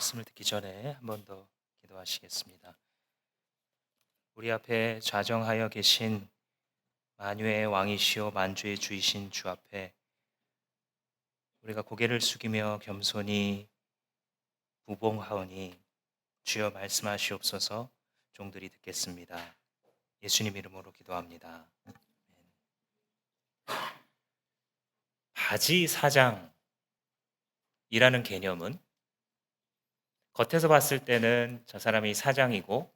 말씀을 듣기 전에 한 번 더 기도하시겠습니다. 우리 앞에 좌정하여 계신 만유의 왕이시오 만주의 주이신 주 앞에 우리가 고개를 숙이며 겸손히 부봉하오니 주여 말씀하시옵소서. 종들이 듣겠습니다. 예수님 이름으로 기도합니다. 바지 사장이라는 개념은 겉에서 봤을 때는 저 사람이 사장이고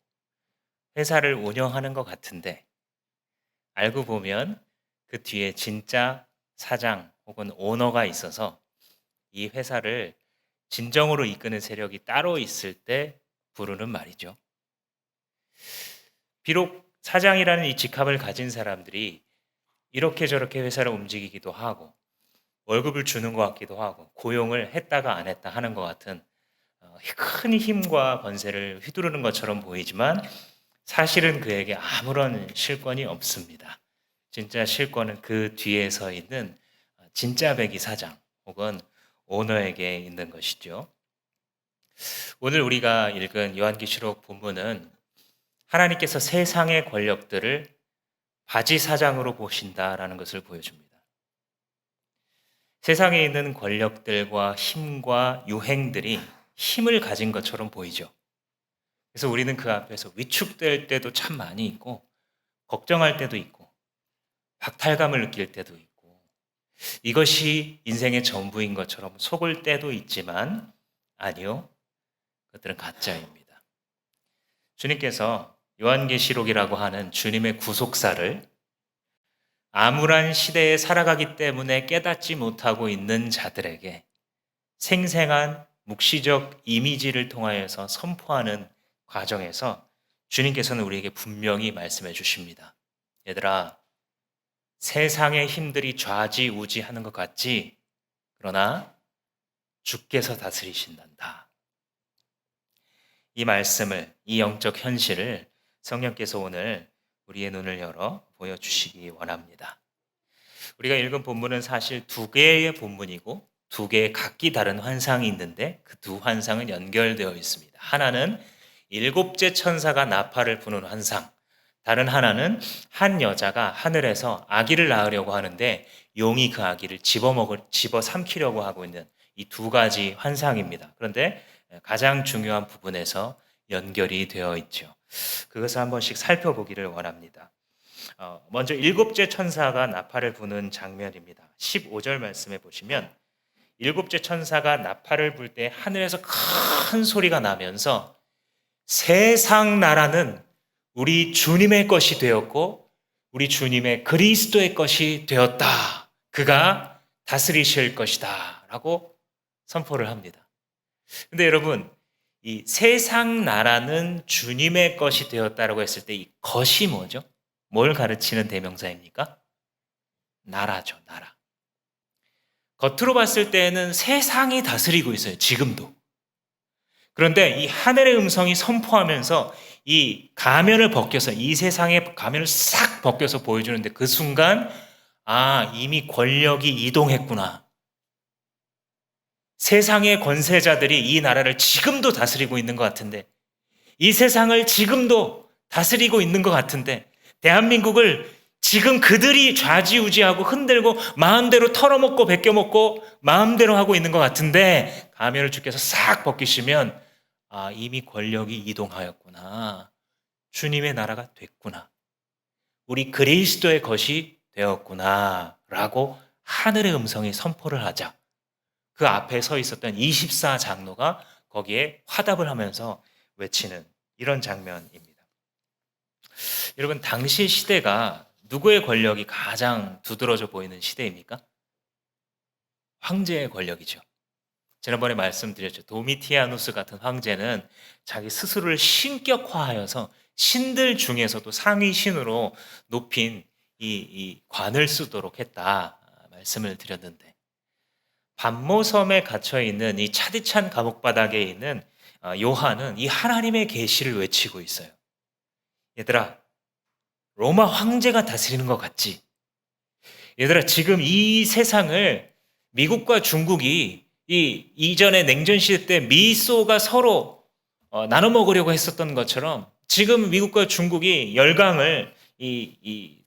회사를 운영하는 것 같은데, 알고 보면 그 뒤에 진짜 사장 혹은 오너가 있어서 이 회사를 진정으로 이끄는 세력이 따로 있을 때 부르는 말이죠. 비록 사장이라는 이 직함을 가진 사람들이 이렇게 저렇게 회사를 움직이기도 하고 월급을 주는 것 같기도 하고 고용을 했다가 안 했다 하는 것 같은 큰 힘과 권세를 휘두르는 것처럼 보이지만 사실은 그에게 아무런 실권이 없습니다. 진짜 실권은 그 뒤에 서 있는 진짜 배기 사장 혹은 오너에게 있는 것이죠. 오늘 우리가 읽은 요한계시록 본문은 하나님께서 세상의 권력들을 바지 사장으로 보신다라는 것을 보여줍니다. 세상에 있는 권력들과 힘과 유행들이 힘을 가진 것처럼 보이죠. 그래서 우리는 그 앞에서 위축될 때도 참 많이 있고 걱정할 때도 있고 박탈감을 느낄 때도 있고 이것이 인생의 전부인 것처럼 속을 때도 있지만 아니요, 그것들은 가짜입니다. 주님께서 요한계시록이라고 하는 주님의 구속사를 암울한 시대에 살아가기 때문에 깨닫지 못하고 있는 자들에게 생생한 묵시적 이미지를 통하여서 선포하는 과정에서 주님께서는 우리에게 분명히 말씀해 주십니다. 얘들아, 세상의 힘들이 좌지우지하는 것 같지? 그러나 주께서 다스리신단다. 이 말씀을, 이 영적 현실을 성령께서 오늘 우리의 눈을 열어 보여주시기 원합니다. 우리가 읽은 본문은 사실 두 개의 본문이고 두 개의 각기 다른 환상이 있는데 그 두 환상은 연결되어 있습니다. 하나는 일곱째 천사가 나팔을 부는 환상, 다른 하나는 한 여자가 하늘에서 아기를 낳으려고 하는데 용이 그 아기를 집어 삼키려고 하고 있는 이 두 가지 환상입니다. 그런데 가장 중요한 부분에서 연결이 되어 있죠. 그것을 한 번씩 살펴보기를 원합니다. 먼저 일곱째 천사가 나팔을 부는 장면입니다. 15절 말씀해 보시면 일곱째 천사가 나팔을 불 때 하늘에서 큰 소리가 나면서 세상 나라는 우리 주님의 것이 되었고 우리 주님의 그리스도의 것이 되었다. 그가 다스리실 것이다. 라고 선포를 합니다. 근데 여러분, 이 세상 나라는 주님의 것이 되었다라고 했을 때 이 것이 뭐죠? 뭘 가르치는 대명사입니까? 나라죠, 나라. 겉으로 봤을 때는 세상이 다스리고 있어요, 지금도. 그런데 이 하늘의 음성이 선포하면서 이 가면을 벗겨서, 이 세상의 가면을 싹 벗겨서 보여주는데 그 순간, 이미 권력이 이동했구나. 세상의 권세자들이 이 나라를 지금도 다스리고 있는 것 같은데, 이 세상을 지금도 다스리고 있는 것 같은데, 대한민국을 지금 그들이 좌지우지하고 흔들고 마음대로 털어먹고 베껴먹고 마음대로 하고 있는 것 같은데, 가면을 주께서 싹 벗기시면 이미 권력이 이동하였구나. 주님의 나라가 됐구나. 우리 그리스도의 것이 되었구나. 라고 하늘의 음성이 선포를 하자 그 앞에 서 있었던 24장로가 거기에 화답을 하면서 외치는 이런 장면입니다. 여러분, 당시 시대가 누구의 권력이 가장 두드러져 보이는 시대입니까? 황제의 권력이죠. 지난번에 말씀드렸죠. 도미티아누스 같은 황제는 자기 스스로를 신격화하여서 신들 중에서도 상위 신으로 높인 이 관을 쓰도록 했다 말씀을 드렸는데, 반모섬에 갇혀 있는 이 차디찬 감옥 바닥에 있는 요한은 이 하나님의 계시를 외치고 있어요. 얘들아, 로마 황제가 다스리는 것 같지? 얘들아, 지금 이 세상을 미국과 중국이 이 이전에 냉전 시대 때 미소가 서로 나눠 먹으려고 했었던 것처럼 지금 미국과 중국이 열강을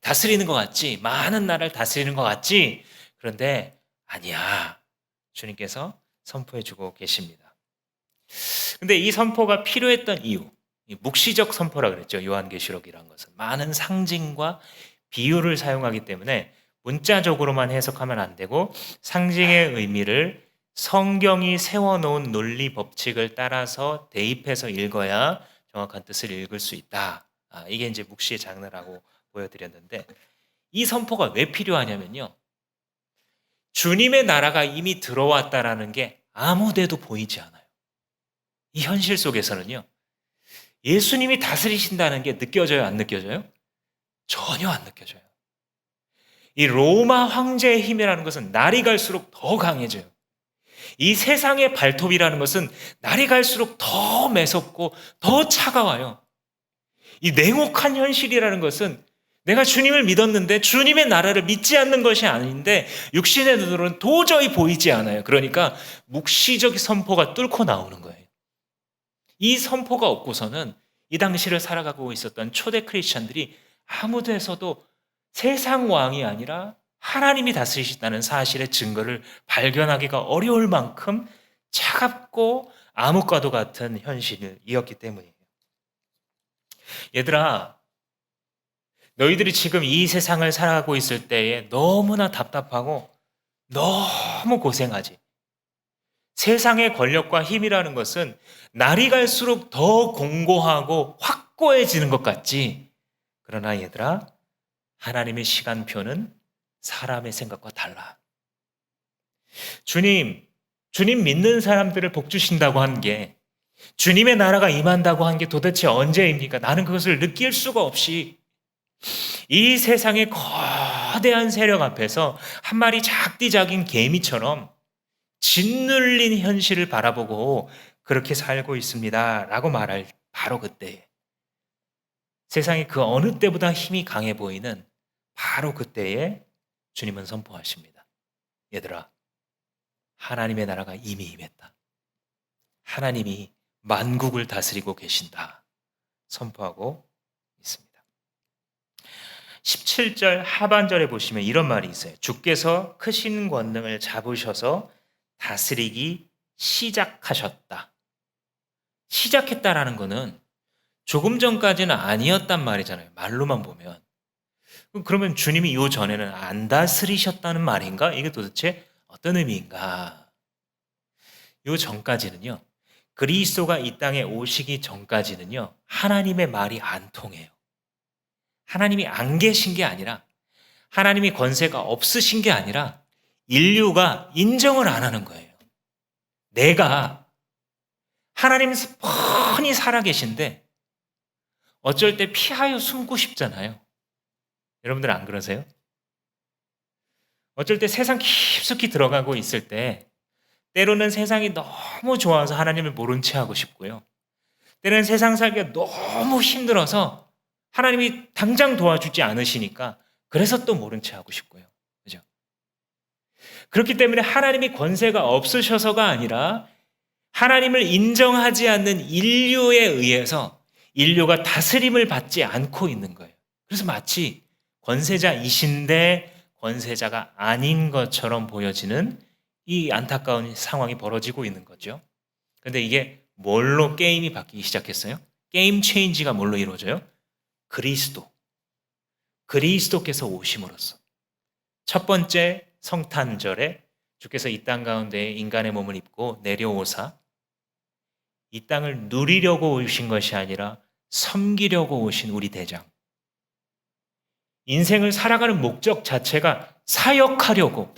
다스리는 것 같지, 많은 나라를 다스리는 것 같지. 그런데 아니야. 주님께서 선포해주고 계십니다. 근데 이 선포가 필요했던 이유, 이 묵시적 선포라 그랬죠. 요한계시록이란 것은 많은 상징과 비유를 사용하기 때문에 문자적으로만 해석하면 안 되고 상징의 의미를 성경이 세워놓은 논리 법칙을 따라서 대입해서 읽어야 정확한 뜻을 읽을 수 있다. 이게 이제 묵시의 장르라고 보여드렸는데, 이 선포가 왜 필요하냐면요, 주님의 나라가 이미 들어왔다라는 게 아무데도 보이지 않아요. 이 현실 속에서는요, 예수님이 다스리신다는 게 느껴져요, 안 느껴져요? 전혀 안 느껴져요. 이 로마 황제의 힘이라는 것은 날이 갈수록 더 강해져요. 이 세상의 발톱이라는 것은 날이 갈수록 더 매섭고 더 차가워요. 이 냉혹한 현실이라는 것은 내가 주님을 믿었는데 주님의 나라를 믿지 않는 것이 아닌데 육신의 눈으로는 도저히 보이지 않아요. 그러니까 묵시적 선포가 뚫고 나오는 거예요. 이 선포가 없고서는 이 당시를 살아가고 있었던 초대 크리스천들이 아무 데서도 세상 왕이 아니라 하나님이 다스리신다는 사실의 증거를 발견하기가 어려울 만큼 차갑고 암흑과도 같은 현실이었기 때문이에요. 얘들아, 너희들이 지금 이 세상을 살아가고 있을 때에 너무나 답답하고 너무 고생하지. 세상의 권력과 힘이라는 것은 날이 갈수록 더 공고하고 확고해지는 것 같지. 그러나 얘들아, 하나님의 시간표는 사람의 생각과 달라. 주님 믿는 사람들을 복 주신다고 한 게, 주님의 나라가 임한다고 한 게 도대체 언제입니까? 나는 그것을 느낄 수가 없이 이 세상의 거대한 세력 앞에서 한 마리 작디 작은 개미처럼 짓눌린 현실을 바라보고 그렇게 살고 있습니다. 라고 말할 바로 그때, 세상이 그 어느 때보다 힘이 강해 보이는 바로 그때에 주님은 선포하십니다. 얘들아, 하나님의 나라가 이미 임했다. 하나님이 만국을 다스리고 계신다. 선포하고 있습니다. 17절 하반절에 보시면 이런 말이 있어요. 주께서 크신 권능을 잡으셔서 다스리기 시작하셨다. 시작했다라는 거는 조금 전까지는 아니었단 말이잖아요. 말로만 보면. 그러면 주님이 요 전에는 안 다스리셨다는 말인가? 이게 도대체 어떤 의미인가? 요 전까지는요, 그리스도가 이 땅에 오시기 전까지는요, 하나님의 말이 안 통해요. 하나님이 안 계신 게 아니라, 하나님이 권세가 없으신 게 아니라 인류가 인정을 안 하는 거예요. 내가 하나님 뻔히 살아계신데 어쩔 때 피하여 숨고 싶잖아요. 여러분들 안 그러세요? 어쩔 때 세상 깊숙이 들어가고 있을 때 때로는 세상이 너무 좋아서 하나님을 모른 채 하고 싶고요. 때로는 세상 살기가 너무 힘들어서 하나님이 당장 도와주지 않으시니까 그래서 또 모른 채 하고 싶고요. 그죠? 그렇기 때문에 하나님이 권세가 없으셔서가 아니라 하나님을 인정하지 않는 인류에 의해서 인류가 다스림을 받지 않고 있는 거예요. 그래서 마치 권세자이신데 권세자가 아닌 것처럼 보여지는 이 안타까운 상황이 벌어지고 있는 거죠. 그런데 이게 뭘로 게임이 바뀌기 시작했어요? 게임 체인지가 뭘로 이루어져요? 그리스도께서 오심으로써. 첫 번째 성탄절에 주께서 이 땅 가운데 인간의 몸을 입고 내려오사 이 땅을 누리려고 오신 것이 아니라 섬기려고 오신 우리 대장. 인생을 살아가는 목적 자체가 사역하려고,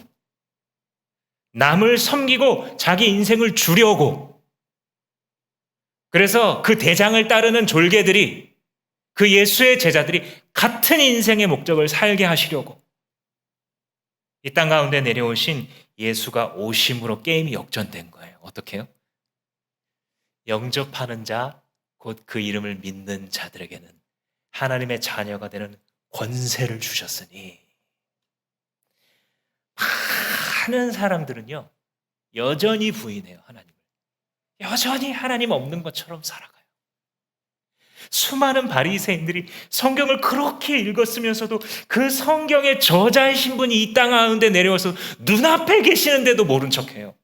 남을 섬기고 자기 인생을 주려고. 그래서 그 대장을 따르는 졸개들이, 그 예수의 제자들이 같은 인생의 목적을 살게 하시려고 이 땅 가운데 내려오신 예수가 오심으로 게임이 역전된 거예요. 어떻게 해요? 영접하는 자, 곧 그 이름을 믿는 자들에게는 하나님의 자녀가 되는 권세를 주셨으니. 많은 사람들은요, 여전히 부인해요, 하나님을. 여전히 하나님 없는 것처럼 살아가요. 수많은 바리새인들이 성경을 그렇게 읽었으면서도 그 성경의 저자이신 분이 이 땅 가운데 내려와서 눈앞에 계시는데도 모른 척해요.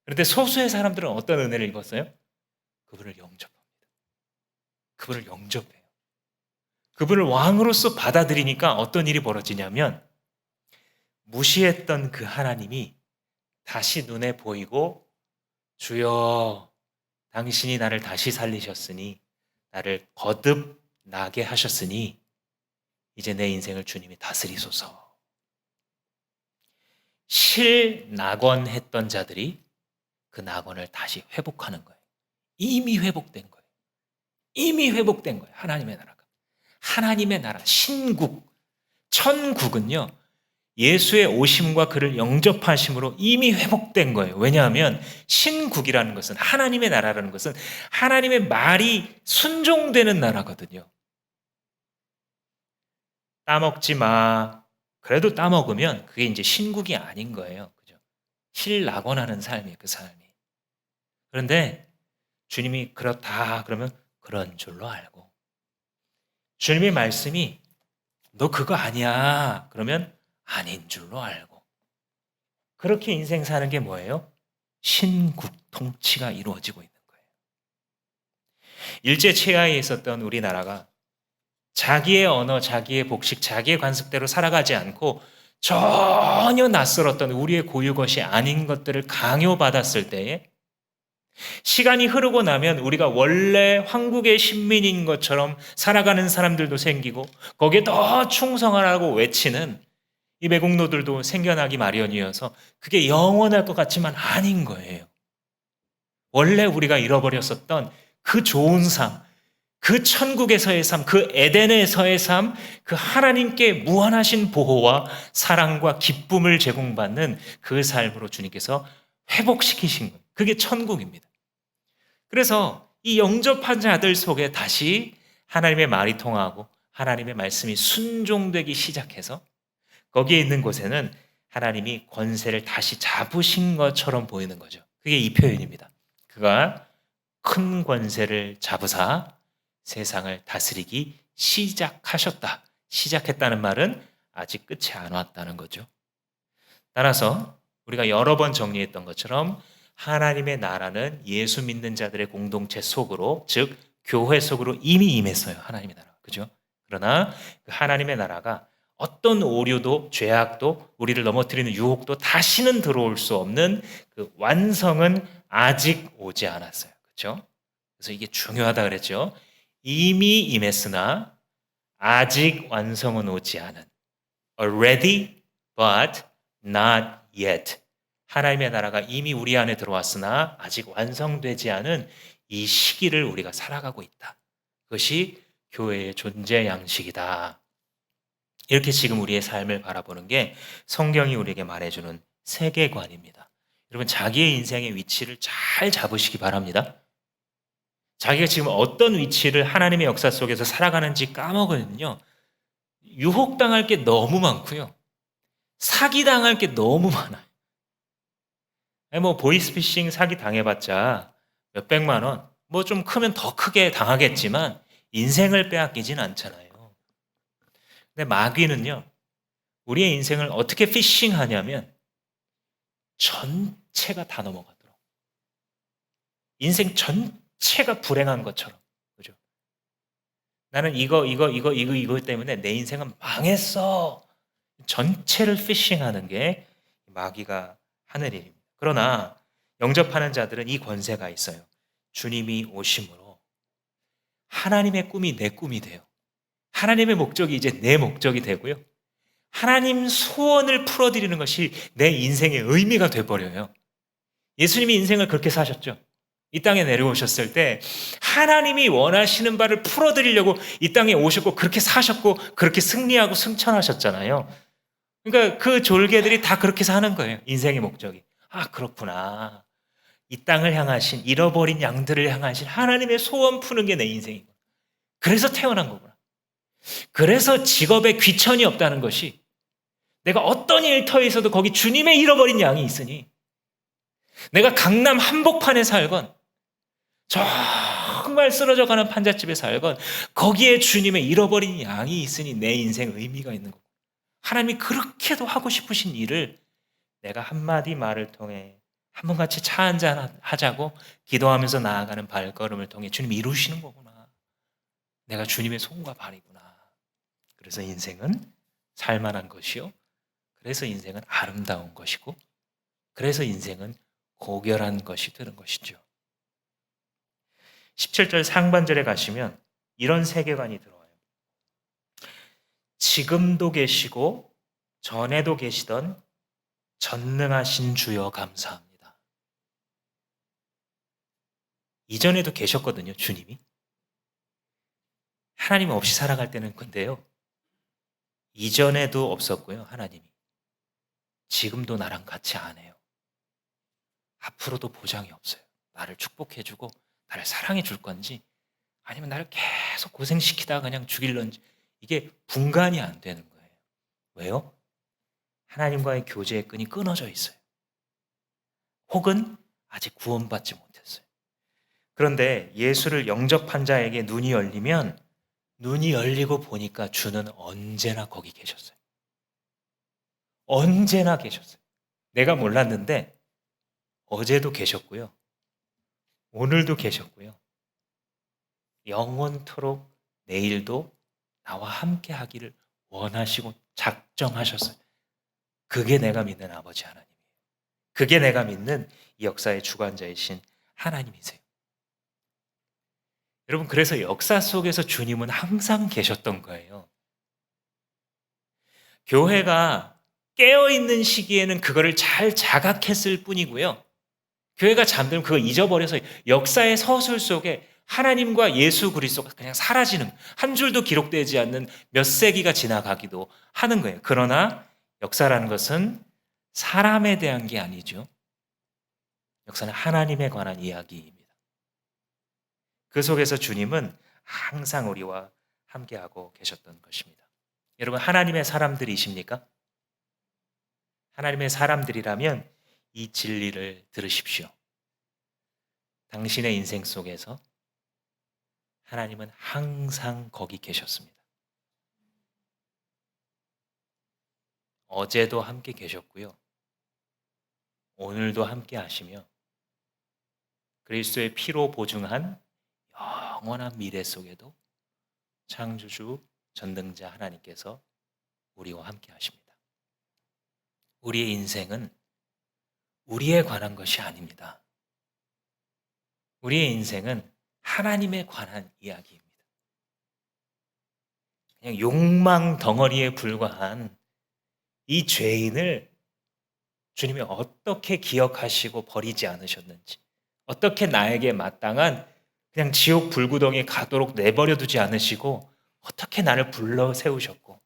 그런데 소수의 사람들은 어떤 은혜를 입었어요? 그분을 영접합니다. 그분을 영접해요. 그분을 왕으로서 받아들이니까 어떤 일이 벌어지냐면 무시했던 그 하나님이 다시 눈에 보이고 주여 당신이 나를 다시 살리셨으니 나를 거듭나게 하셨으니 이제 내 인생을 주님이 다스리소서. 실낙원했던 자들이 그 낙원을 다시 회복하는 거예요. 이미 회복된 거예요. 이미 회복된 거예요. 하나님의 나라가. 하나님의 나라, 신국, 천국은요. 예수의 오심과 그를 영접하심으로 이미 회복된 거예요. 왜냐하면 신국이라는 것은, 하나님의 나라라는 것은 하나님의 말이 순종되는 나라거든요. 따먹지 마. 그래도 따먹으면 그게 이제 신국이 아닌 거예요. 그죠? 실낙원하는 삶이에요, 그 삶이. 그런데 주님이 그렇다 그러면 그런 줄로 알고, 주님의 말씀이 너 그거 아니야 그러면 아닌 줄로 알고, 그렇게 인생 사는 게 뭐예요? 신국 통치가 이루어지고 있는 거예요. 일제 최하에 있었던 우리나라가 자기의 언어, 자기의 복식, 자기의 관습대로 살아가지 않고 전혀 낯설었던 우리의 고유 것이 아닌 것들을 강요받았을 때에 시간이 흐르고 나면 우리가 원래 황국의 신민인 것처럼 살아가는 사람들도 생기고 거기에 더 충성하라고 외치는 이 매국노들도 생겨나기 마련이어서 그게 영원할 것 같지만 아닌 거예요. 원래 우리가 잃어버렸었던 그 좋은 삶, 그 천국에서의 삶, 그 에덴에서의 삶, 그 하나님께 무한하신 보호와 사랑과 기쁨을 제공받는 그 삶으로 주님께서 회복시키신 거예요. 그게 천국입니다. 그래서 이 영접한 자들 속에 다시 하나님의 말이 통하고 하나님의 말씀이 순종되기 시작해서 거기에 있는 곳에는 하나님이 권세를 다시 잡으신 것처럼 보이는 거죠. 그게 이 표현입니다. 그가 큰 권세를 잡으사 세상을 다스리기 시작하셨다. 시작했다는 말은 아직 끝이 안 왔다는 거죠. 따라서 우리가 여러 번 정리했던 것처럼 하나님의 나라는 예수 믿는 자들의 공동체 속으로, 즉 교회 속으로 이미 임했어요. 하나님의 나라. 그죠? 그러나 그 하나님의 나라가 어떤 오류도 죄악도 우리를 넘어뜨리는 유혹도 다시는 들어올 수 없는 그 완성은 아직 오지 않았어요. 그렇죠? 그래서 이게 중요하다 그랬죠. 이미 임했으나 아직 완성은 오지 않은, already but not yet. 하나님의 나라가 이미 우리 안에 들어왔으나 아직 완성되지 않은 이 시기를 우리가 살아가고 있다. 그것이 교회의 존재 양식이다. 이렇게 지금 우리의 삶을 바라보는 게 성경이 우리에게 말해주는 세계관입니다. 여러분, 자기의 인생의 위치를 잘 잡으시기 바랍니다. 자기가 지금 어떤 위치를 하나님의 역사 속에서 살아가는지 까먹으면요, 유혹당할 게 너무 많고요, 사기당할 게 너무 많아요. 뭐 보이스피싱 사기 당해봤자 몇백만 원, 뭐 좀 크면 더 크게 당하겠지만 인생을 빼앗기진 않잖아요. 근데 마귀는요, 우리의 인생을 어떻게 피싱하냐면 전체가 다 넘어가도록, 인생 전체가 불행한 것처럼, 그죠? 나는 이거 때문에 내 인생은 망했어. 전체를 피싱하는 게 마귀가 하는 일입니다. 그러나 영접하는 자들은 이 권세가 있어요. 주님이 오심으로 하나님의 꿈이 내 꿈이 돼요. 하나님의 목적이 이제 내 목적이 되고요, 하나님 소원을 풀어드리는 것이 내 인생의 의미가 돼버려요. 예수님이 인생을 그렇게 사셨죠. 이 땅에 내려오셨을 때 하나님이 원하시는 바를 풀어드리려고 이 땅에 오셨고 그렇게 사셨고 그렇게 승리하고 승천하셨잖아요. 그러니까 그 졸개들이 다 그렇게 사는 거예요. 인생의 목적이. 아, 그렇구나. 이 땅을 향하신, 잃어버린 양들을 향하신 하나님의 소원 푸는 게 내 인생이구나. 그래서 태어난 거구나. 그래서 직업에 귀천이 없다는 것이, 내가 어떤 일터에 있어도 거기 주님의 잃어버린 양이 있으니 내가 강남 한복판에 살건 정말 쓰러져가는 판잣집에 살건 거기에 주님의 잃어버린 양이 있으니 내 인생 의미가 있는 거고, 하나님이 그렇게도 하고 싶으신 일을 내가 한마디 말을 통해 한 번 같이 차 한잔 하자고 기도하면서 나아가는 발걸음을 통해 주님이 이루시는 거구나. 내가 주님의 손과 발이구나. 그래서 인생은 살만한 것이요, 그래서 인생은 아름다운 것이고, 그래서 인생은 고결한 것이 되는 것이죠. 17절 상반절에 가시면 이런 세계관이 들어와요. 지금도 계시고 전에도 계시던 전능하신 주여 감사합니다. 이전에도 계셨거든요, 주님이. 하나님 없이 살아갈 때는 근데요, 이전에도 없었고요, 하나님이. 지금도 나랑 같이 안 해요. 앞으로도 보장이 없어요. 나를 축복해주고 나를 사랑해 줄 건지, 아니면 나를 계속 고생시키다가 그냥 죽일런지, 이게 분간이 안 되는 거예요. 왜요? 하나님과의 교제의 끈이 끊어져 있어요. 혹은 아직 구원받지 못했어요. 그런데 예수를 영접한 자에게 눈이 열리면, 눈이 열리고 보니까 주는 언제나 거기 계셨어요. 언제나 계셨어요. 내가 몰랐는데 어제도 계셨고요, 오늘도 계셨고요, 영원토록 내일도 나와 함께 하기를 원하시고 작정하셨어요. 그게 내가 믿는 아버지 하나님이에요. 그게 내가 믿는 이 역사의 주관자이신 하나님이세요. 여러분, 그래서 역사 속에서 주님은 항상 계셨던 거예요. 교회가 깨어있는 시기에는 그거를 잘 자각했을 뿐이고요, 교회가 잠들면 그거 잊어버려서 역사의 서술 속에 하나님과 예수 그리스도가 그냥 사라지는, 한 줄도 기록되지 않는 몇 세기가 지나가기도 하는 거예요. 그러나 역사라는 것은 사람에 대한 게 아니죠. 역사는 하나님에 관한 이야기입니다. 그 속에서 주님은 항상 우리와 함께하고 계셨던 것입니다. 여러분, 하나님의 사람들이십니까? 하나님의 사람들이라면 이 진리를 들으십시오. 당신의 인생 속에서 하나님은 항상 거기 계셨습니다. 어제도 함께 계셨고요, 오늘도 함께 하시며, 그리스도의 피로 보증한 영원한 미래 속에도 창조주 전능자 하나님께서 우리와 함께 하십니다. 우리의 인생은 우리에 관한 것이 아닙니다. 우리의 인생은 하나님에 관한 이야기입니다. 그냥 욕망 덩어리에 불과한 이 죄인을 주님이 어떻게 기억하시고 버리지 않으셨는지, 어떻게 나에게 마땅한 그냥 지옥 불구덩이에 가도록 내버려 두지 않으시고 어떻게 나를 불러 세우셨고,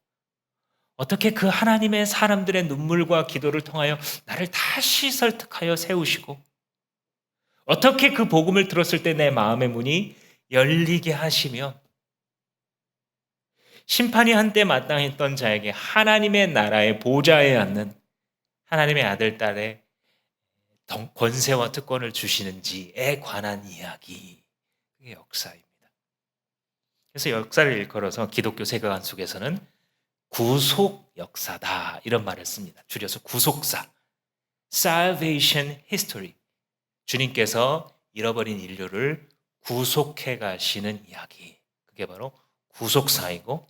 어떻게 그 하나님의 사람들의 눈물과 기도를 통하여 나를 다시 설득하여 세우시고, 어떻게 그 복음을 들었을 때 내 마음의 문이 열리게 하시며, 심판이 한때 마땅했던 자에게 하나님의 나라의 보좌에 앉는 하나님의 아들, 딸의 권세와 특권을 주시는지에 관한 이야기, 그게 역사입니다. 그래서 역사를 일컬어서 기독교 세계관 속에서는 구속 역사다, 이런 말을 씁니다. 줄여서 구속사, Salvation History. 주님께서 잃어버린 인류를 구속해 가시는 이야기, 그게 바로 구속사이고,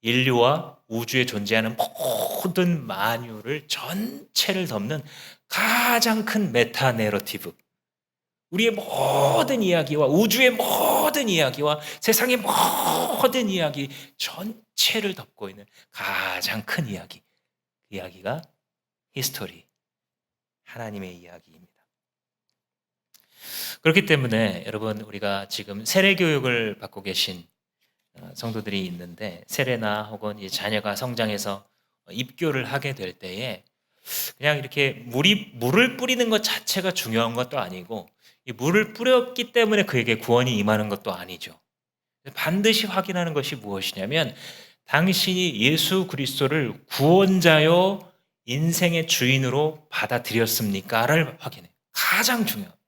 인류와 우주에 존재하는 모든 만유를 전체를 덮는 가장 큰 메타 내러티브, 우리의 모든 이야기와 우주의 모든 이야기와 세상의 모든 이야기 전체를 덮고 있는 가장 큰 이야기, 그 이야기가 히스토리, 하나님의 이야기입니다. 그렇기 때문에 여러분, 우리가 지금 세례 교육을 받고 계신 성도들이 있는데, 세례나 혹은 이 자녀가 성장해서 입교를 하게 될 때에 그냥 이렇게 물을 뿌리는 것 자체가 중요한 것도 아니고, 이 물을 뿌렸기 때문에 그에게 구원이 임하는 것도 아니죠. 반드시 확인하는 것이 무엇이냐면, 당신이 예수 그리스도를 구원자요 인생의 주인으로 받아들였습니까를 확인해요. 가장 중요합니다.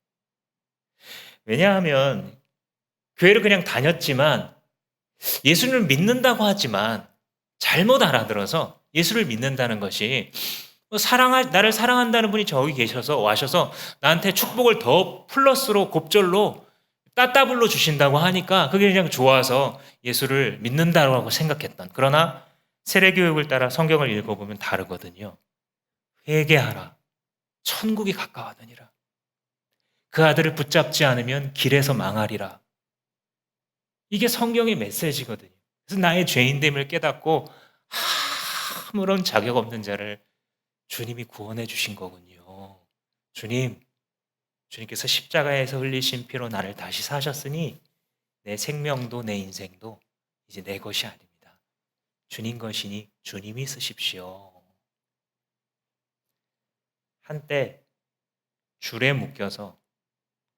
왜냐하면 교회를 그냥 다녔지만 예수님을 믿는다고 하지만 잘못 알아들어서 예수를 믿는다는 것이 나를 사랑한다는 분이 저기 계셔서 와셔서 나한테 축복을 더 플러스로 곱절로 따따블로 주신다고 하니까 그게 그냥 좋아서 예수를 믿는다고 생각했던, 그러나 세례교육을 따라 성경을 읽어보면 다르거든요. 회개하라, 천국이 가까워하느니라. 그 아들을 붙잡지 않으면 길에서 망하리라. 이게 성경의 메시지거든요. 그래서 나의 죄인됨을 깨닫고 아무런 자격 없는 자를 주님이 구원해 주신 거군요. 주님께서 십자가에서 흘리신 피로 나를 다시 사셨으니 내 생명도 내 인생도 이제 내 것이 아닙니다. 주님 것이니 주님이 쓰십시오. 한때 줄에 묶여서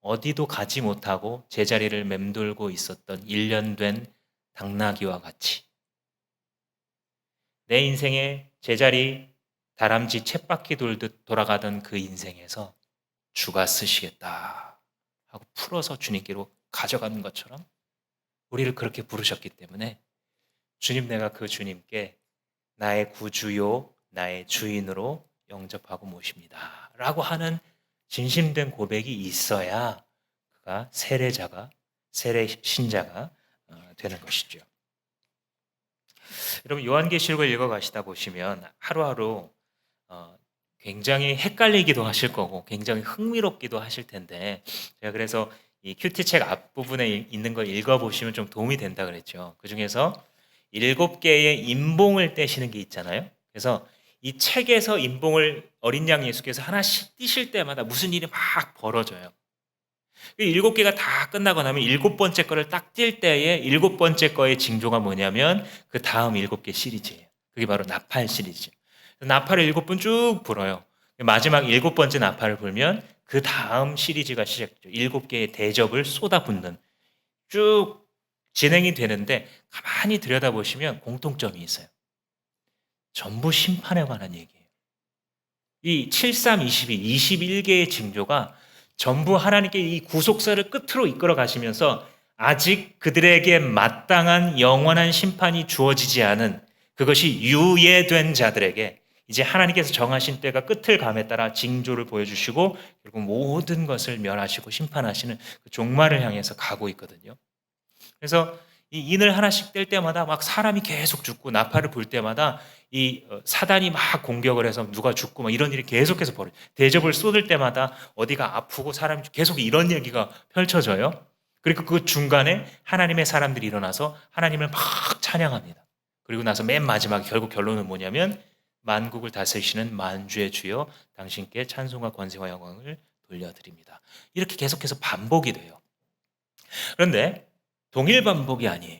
어디도 가지 못하고 제자리를 맴돌고 있었던 1년 된 당나귀와 같이 내 인생의 제자리 다람쥐 쳇바퀴 돌듯 돌아가던 그 인생에서 주가 쓰시겠다 하고 풀어서 주님께로 가져가는 것처럼 우리를 그렇게 부르셨기 때문에 주님, 내가 그 주님께 나의 구주요 나의 주인으로 영접하고 모십니다 라고 하는 진심된 고백이 있어야 그가 세례 신자가 되는 것이죠. 여러분, 요한계시록을 읽어가시다 보시면 하루하루 굉장히 헷갈리기도 하실 거고 굉장히 흥미롭기도 하실 텐데, 제가 그래서 이 큐티책 앞부분에 있는 걸 읽어보시면 좀 도움이 된다 그랬죠. 그 중에서 7개의 인봉을 떼시는 게 있잖아요. 그래서 이 책에서 인봉을 어린 양 예수께서 하나씩 띄실 때마다 무슨 일이 막 벌어져요. 7개가 다 끝나고 나면 7번째 거를 딱 뛸 때에 7번째 거의 징조가 뭐냐면 그 다음 7개 시리즈예요. 그게 바로 나팔 시리즈. 나팔을 7번 쭉 불어요. 마지막 7번째 나팔을 불면 그 다음 시리즈가 시작되죠. 7개의 대접을 쏟아붓는 쭉 진행이 되는데, 가만히 들여다보시면 공통점이 있어요. 전부 심판에 관한 얘기예요. 이 7322, 21개의 징조가 전부 하나님께 이 구속사를 끝으로 이끌어 가시면서 아직 그들에게 마땅한 영원한 심판이 주어지지 않은, 그것이 유예된 자들에게 이제 하나님께서 정하신 때가 끝을 감에 따라 징조를 보여주시고 결국 모든 것을 멸하시고 심판하시는 그 종말을 향해서 가고 있거든요. 그래서 이 인을 하나씩 뗄 때마다 막 사람이 계속 죽고, 나팔을 불 때마다 이 사단이 막 공격을 해서 누가 죽고 막 이런 일이 계속해서 벌어요. 대접을 쏟을 때마다 어디가 아프고 사람이 계속 이런 얘기가 펼쳐져요. 그리고 그 중간에 하나님의 사람들이 일어나서 하나님을 막 찬양합니다. 그리고 나서 맨 마지막에 결국 결론은 뭐냐면 만국을 다스리시는 만주의 주여 당신께 찬송과 권세와 영광을 돌려드립니다. 이렇게 계속해서 반복이 돼요. 그런데 동일 반복이 아니에요.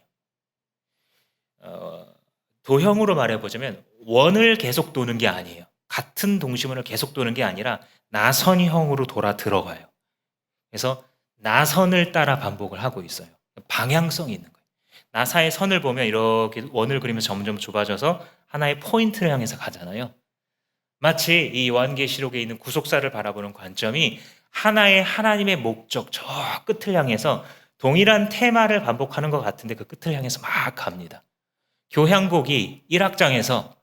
도형으로 말해보자면 원을 계속 도는 게 아니에요. 같은 동심원을 계속 도는 게 아니라 나선형으로 돌아 들어가요. 그래서 나선을 따라 반복을 하고 있어요. 방향성이 있는 거예요. 나사의 선을 보면 이렇게 원을 그리면서 점점 좁아져서 하나의 포인트를 향해서 가잖아요. 마치 이 요한계시록에 있는 구속사를 바라보는 관점이 하나의 하나님의 목적, 저 끝을 향해서 동일한 테마를 반복하는 것 같은데 그 끝을 향해서 막 갑니다. 교향곡이 1악장에서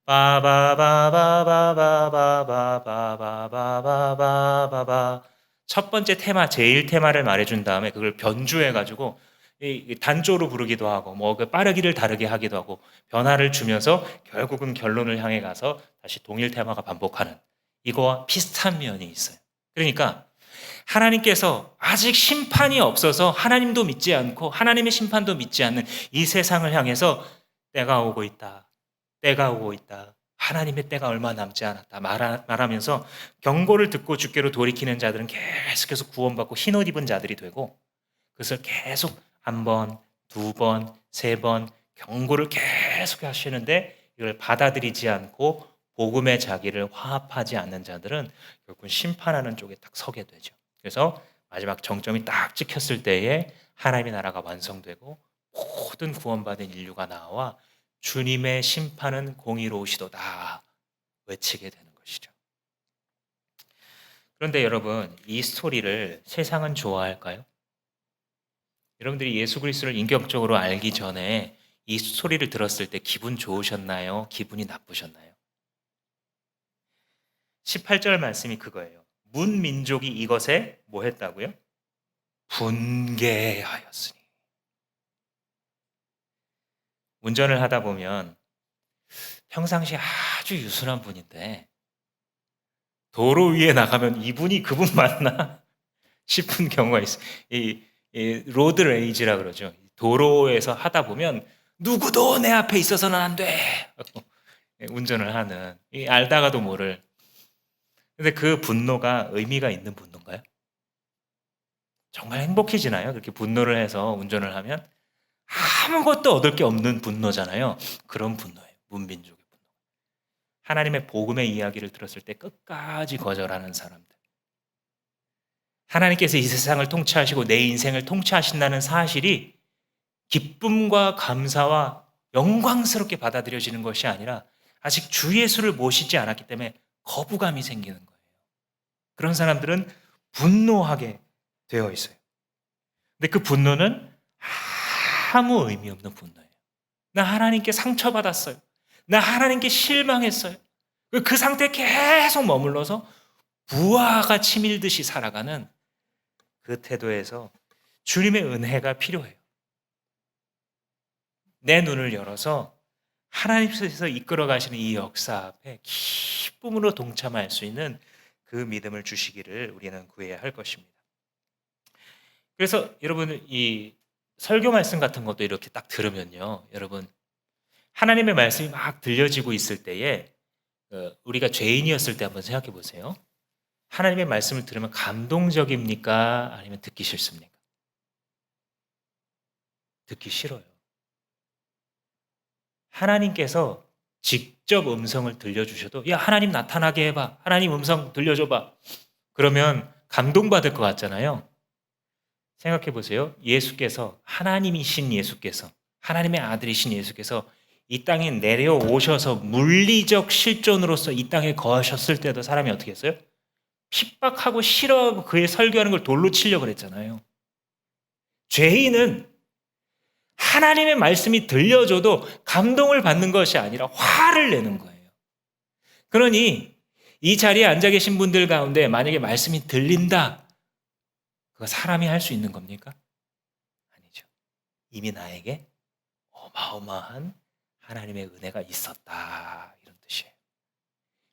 바바바바바바바바바바바바바바 첫 번째 테마, 제일 테마를 말해준 다음에 그걸 변주해가지고 단조로 부르기도 하고 뭐 빠르기를 다르게 하기도 하고 변화를 주면서 결국은 결론을 향해 가서 다시 동일 테마가 반복하는, 이거와 비슷한 면이 있어요. 그러니까 하나님께서 아직 심판이 없어서 하나님도 믿지 않고 하나님의 심판도 믿지 않는 이 세상을 향해서 때가 오고 있다, 때가 오고 있다, 하나님의 때가 얼마 남지 않았다 말하면서 경고를 듣고 주께로 돌이키는 자들은 계속해서 구원받고 흰옷 입은 자들이 되고, 그것을 계속 한 번, 두 번, 세 번 경고를 계속 하시는데 이걸 받아들이지 않고 복음의 자기를 화합하지 않는 자들은 결국은 심판하는 쪽에 딱 서게 되죠. 그래서 마지막 정점이 딱 찍혔을 때에 하나님의 나라가 완성되고 모든 구원받은 인류가 나와 주님의 심판은 공의로우시도다 외치게 되는 것이죠. 그런데 여러분, 이 스토리를 세상은 좋아할까요? 여러분들이 예수 그리스도를 인격적으로 알기 전에 이 스토리를 들었을 때 기분 좋으셨나요? 기분이 나쁘셨나요? 18절 말씀이 그거예요. 문 민족이 이것에 뭐 했다고요? 분개하였으니. 운전을 하다 보면 평상시 아주 유순한 분인데 도로 위에 나가면 이분이 그분 맞나 싶은 경우가 있어요. 이 로드 레이지라 그러죠. 도로에서 하다 보면 누구도 내 앞에 있어서는 안 돼. 하고 운전을 하는 알다가도 모를. 근데 그 분노가 의미가 있는 분노인가요? 정말 행복해지나요? 그렇게 분노를 해서 운전을 하면 아무것도 얻을 게 없는 분노잖아요. 그런 분노예요. 문민족의 분노. 하나님의 복음의 이야기를 들었을 때 끝까지 거절하는 사람들. 하나님께서 이 세상을 통치하시고 내 인생을 통치하신다는 사실이 기쁨과 감사와 영광스럽게 받아들여지는 것이 아니라 아직 주 예수를 모시지 않았기 때문에 거부감이 생기는 거예요. 그런 사람들은 분노하게 되어 있어요. 근데 그 분노는 아무 의미 없는 분노예요. 나 하나님께 상처받았어요. 나 하나님께 실망했어요. 그 상태에 계속 머물러서 부하가 치밀듯이 살아가는 그 태도에서 주님의 은혜가 필요해요. 내 눈을 열어서 하나님께서 이끌어 가시는 이 역사 앞에 기쁨으로 동참할 수 있는 그 믿음을 주시기를 우리는 구해야 할 것입니다. 그래서 여러분, 이 설교 말씀 같은 것도 이렇게 딱 들으면요, 여러분, 하나님의 말씀이 막 들려지고 있을 때에 우리가 죄인이었을 때 한번 생각해 보세요. 하나님의 말씀을 들으면 감동적입니까? 아니면 듣기 싫습니까? 듣기 싫어요. 하나님께서 직접 음성을 들려주셔도 야, 하나님 나타나게 해봐. 하나님 음성 들려줘봐. 그러면 감동받을 것 같잖아요. 생각해 보세요. 예수께서, 하나님이신 예수께서, 하나님의 아들이신 예수께서 이 땅에 내려오셔서 물리적 실존으로서 이 땅에 거하셨을 때도 사람이 어떻게 했어요? 핍박하고 싫어하고 그의 설교하는 걸 돌로 치려고 그랬잖아요. 죄인은 하나님의 말씀이 들려줘도 감동을 받는 것이 아니라 화를 내는 거예요. 그러니 이 자리에 앉아 계신 분들 가운데 만약에 말씀이 들린다, 그거 사람이 할 수 있는 겁니까? 아니죠. 이미 나에게 어마어마한 하나님의 은혜가 있었다, 이런 뜻이에요.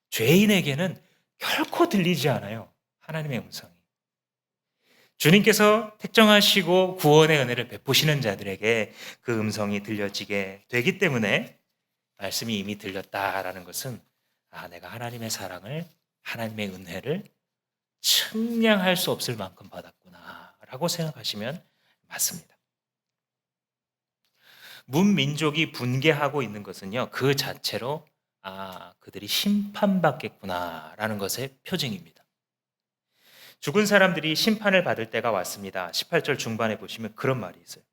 죄인에게는 결코 들리지 않아요, 하나님의 음성이. 주님께서 택정하시고 구원의 은혜를 베푸시는 자들에게 그 음성이 들려지게 되기 때문에 말씀이 이미 들렸다라는 것은 내가 하나님의 사랑을, 하나님의 은혜를 측량할 수 없을 만큼 받았구나 라고 생각하시면 맞습니다. 문민족이 분개하고 있는 것은요, 그 자체로 그들이 심판받겠구나라는 것의 표징입니다. 죽은 사람들이 심판을 받을 때가 왔습니다. 18절 중반에 보시면 그런 말이 있어요.